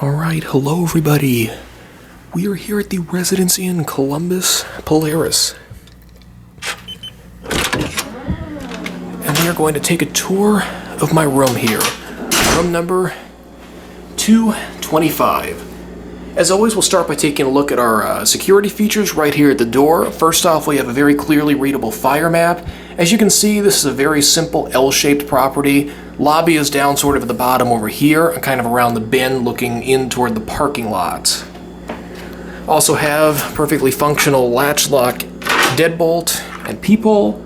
Alright, hello everybody. We are here at the Residence Inn Columbus, Polaris. And we are going to take a tour of my room here. Room number 225. As always, we'll start by taking a look at our security features right here at the door. First off, we have a very clearly readable fire map. As you can see, this is a very simple L-shaped property. Lobby is down sort of at the bottom over here, and kind of around the bend looking in toward the parking lot. Also have perfectly functional latch lock deadbolt and peephole.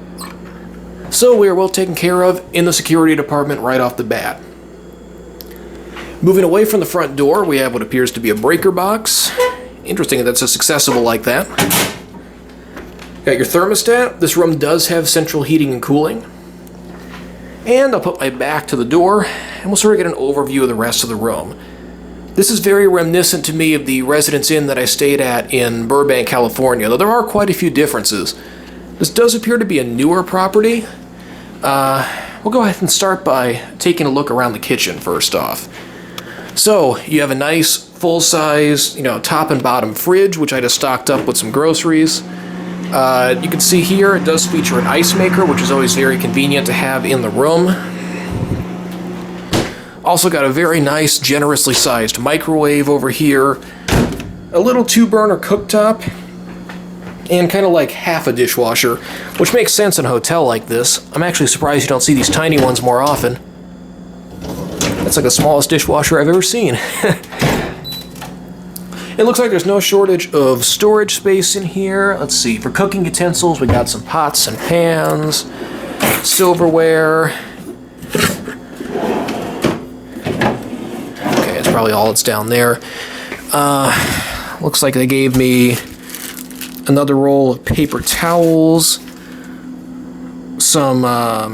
So we are well taken care of in the security department right off the bat. Moving away from the front door, we have what appears to be a breaker box. Interesting that that's accessible like that. Got your thermostat. This room does have central heating and cooling. And I'll put my back to the door, and we'll sort of get an overview of the rest of the room. This is very reminiscent to me of the Residence Inn that I stayed at in Burbank, California, though there are quite a few differences. This does appear to be a newer property. We'll go ahead and start by taking a look around the kitchen first off. So, you have a nice, full-size, top and bottom fridge, which I just stocked up with some groceries. You can see here it does feature an ice maker, which is always very convenient to have in the room. Also got a very nice, generously sized microwave over here. A little 2-burner cooktop. And kind of like half a dishwasher, which makes sense in a hotel like this. I'm actually surprised you don't see these tiny ones more often. That's like the smallest dishwasher I've ever seen. It looks like there's no shortage of storage space in here. Let's see, for cooking utensils, we got some pots and pans, silverware. Okay, that's probably all that's down there. Looks like they gave me another roll of paper towels, some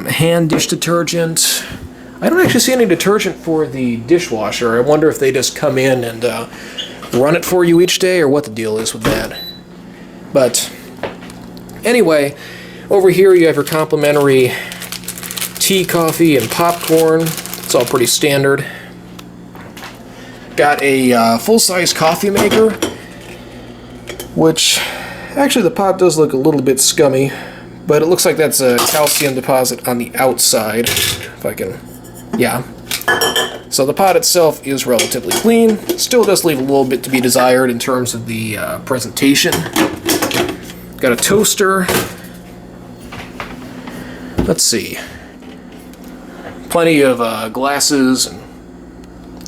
hand dish detergent. I don't actually see any detergent for the dishwasher. I wonder if they just come in and run it for you each day, or what the deal is with that. But anyway, over here you have your complimentary tea, coffee, and popcorn. It's all pretty standard. Got a full-size coffee maker, which actually the pot does look a little bit scummy, but it looks like that's a calcium deposit on the outside. If I can, yeah. So the pot itself is relatively clean. Still does leave a little bit to be desired in terms of the presentation. Got a toaster. Let's see. Plenty of glasses and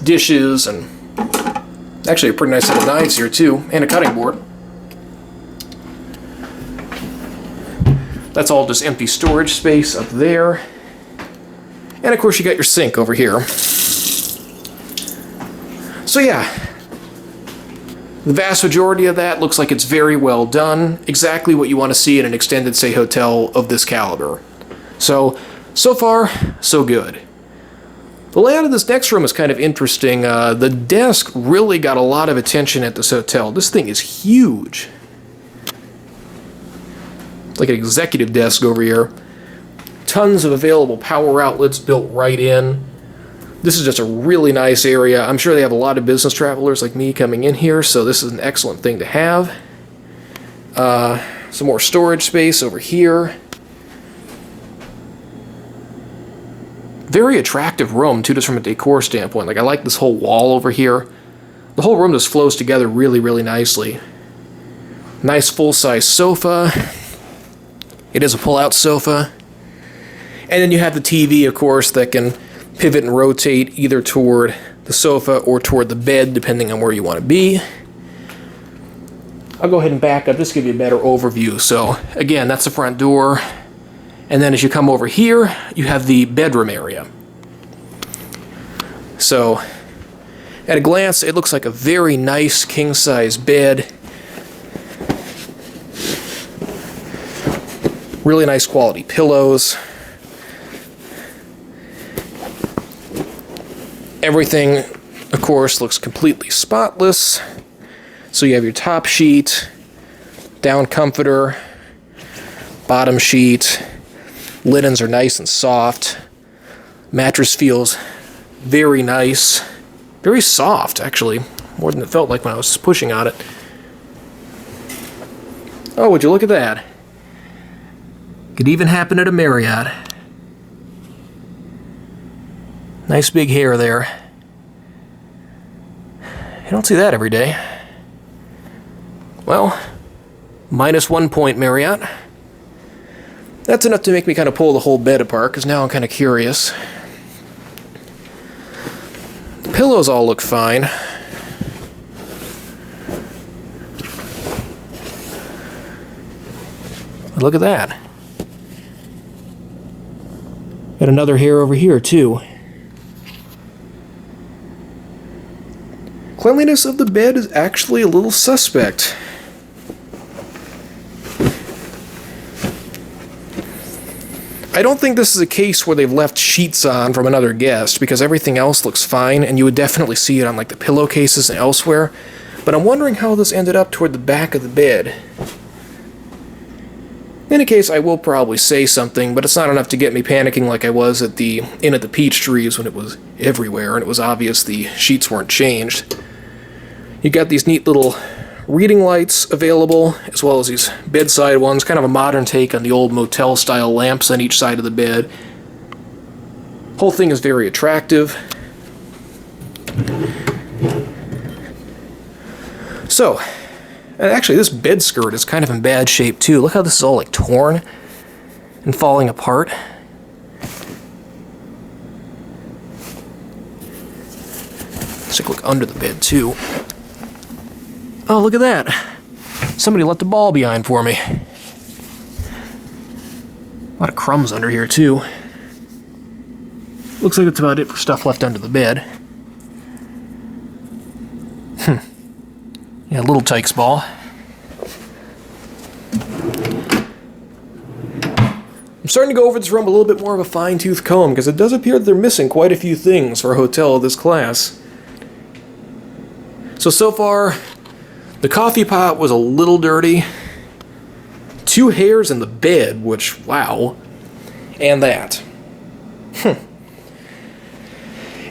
dishes, and actually a pretty nice set of knives here too, and a cutting board. That's all just empty storage space up there. And of course you got your sink over here. So yeah, the vast majority of that looks like it's very well done. Exactly what you want to see in an extended stay hotel of this caliber. So far, so good. The layout of this next room is kind of interesting. The desk really got a lot of attention at this hotel. This thing is huge. It's like an executive desk over here. Tons of available power outlets built right in. This is just a really nice area. I'm sure they have a lot of business travelers like me coming in here, so this is an excellent thing to have. Some more storage space over here. Very attractive room, too, just from a decor standpoint. Like, I like this whole wall over here. The whole room just flows together really, really nicely. Nice full-size sofa. It is a pull-out sofa. And then you have the TV, of course, that can pivot and rotate either toward the sofa or toward the bed, depending on where you want to be. I'll go ahead and back up, just to give you a better overview. So, again, that's the front door. And then as you come over here, you have the bedroom area. So, at a glance, it looks like a very nice king-size bed. Really nice quality pillows. Everything, of course, looks completely spotless. So you have your top sheet, down comforter, bottom sheet. Linens are nice and soft. Mattress feels very nice. Very soft, actually. More than it felt like when I was pushing on it. Oh, would you look at that? Could even happen at a Marriott. Nice big hair there. You don't see that every day. Well, -1 point Marriott. That's enough to make me kind of pull the whole bed apart, because now I'm kind of curious. The pillows all look fine. Look at that. Got another hair over here, too. Cleanliness of the bed is actually a little suspect. I don't think this is a case where they've left sheets on from another guest, because everything else looks fine, and you would definitely see it on like the pillowcases and elsewhere. But I'm wondering how this ended up toward the back of the bed. In any case, I will probably say something, but it's not enough to get me panicking like I was at the Inn at the Peach Trees when it was everywhere and it was obvious the sheets weren't changed. You got these neat little reading lights available, as well as these bedside ones, kind of a modern take on the old motel-style lamps on each side of the bed. Whole thing is very attractive. So, and actually, this bed skirt is kind of in bad shape, too. Look how this is all, like, torn and falling apart. Let's take a look under the bed, too. Oh, look at that. Somebody left the ball behind for me. A lot of crumbs under here, too. Looks like that's about it for stuff left under the bed. Yeah, little Tyke's ball. I'm starting to go over this room a little bit more of a fine-tooth comb, because it does appear that they're missing quite a few things for a hotel of this class. So far, the coffee pot was a little dirty. 2 hairs in the bed, which, wow. And that.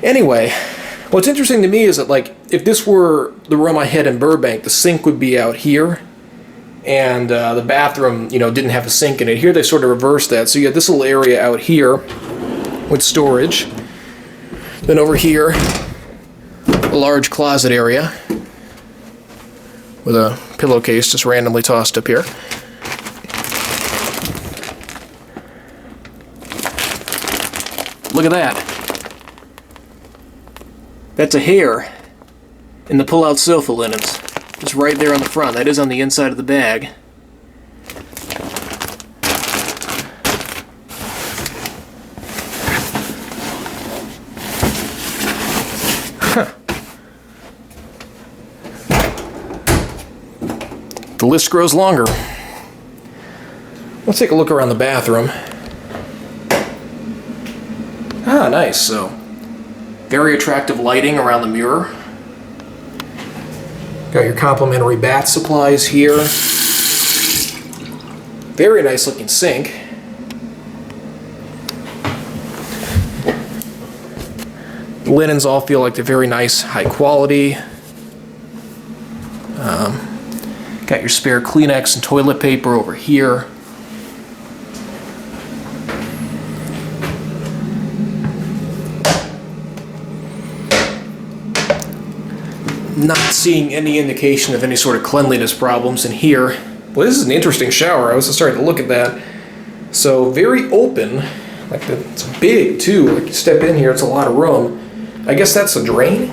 Anyway, what's interesting to me is that, like, if this were the room I had in Burbank, the sink would be out here, and the bathroom, you know, didn't have a sink in it. Here they sort of reversed that, so you got this little area out here with storage. Then over here, a large closet area with a pillowcase just randomly tossed up here. Look at that. That's a hair in the pull-out sofa linens. Just right there on the front. That is on the inside of the bag. Huh. The list grows longer. Let's take a look around the bathroom. Ah, nice. So, very attractive lighting around the mirror. Got your complimentary bath supplies here. Very nice looking sink. The linens all feel like they're very nice, high quality. Got your spare Kleenex and toilet paper over here. Not seeing any indication of any sort of cleanliness problems in here. Well, this is an interesting shower. I was just starting to look at that. So, very open. Like, it's big, too. Like, you step in here, it's a lot of room. I guess that's a drain?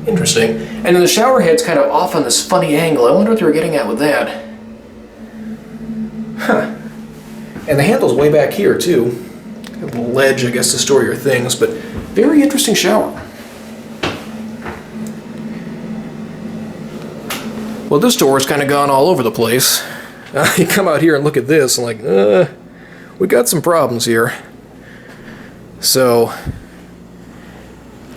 Interesting. And then the shower head's kind of off on this funny angle. I wonder what they were getting at with that. Huh. And the handle's way back here, too. A little ledge, I guess, to store your things, but very interesting shower. Well, this door's kind of gone all over the place. You come out here and look at this, and like, we got some problems here. So,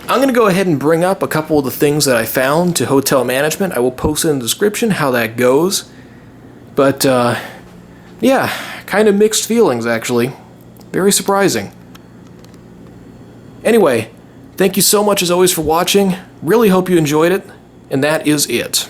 I'm going to go ahead and bring up a couple of the things that I found to hotel management. I will post in the description how that goes. But, yeah, kind of mixed feelings, actually. Very surprising. Anyway, Thank you so much as always for watching. Really hope you enjoyed it, and that is it.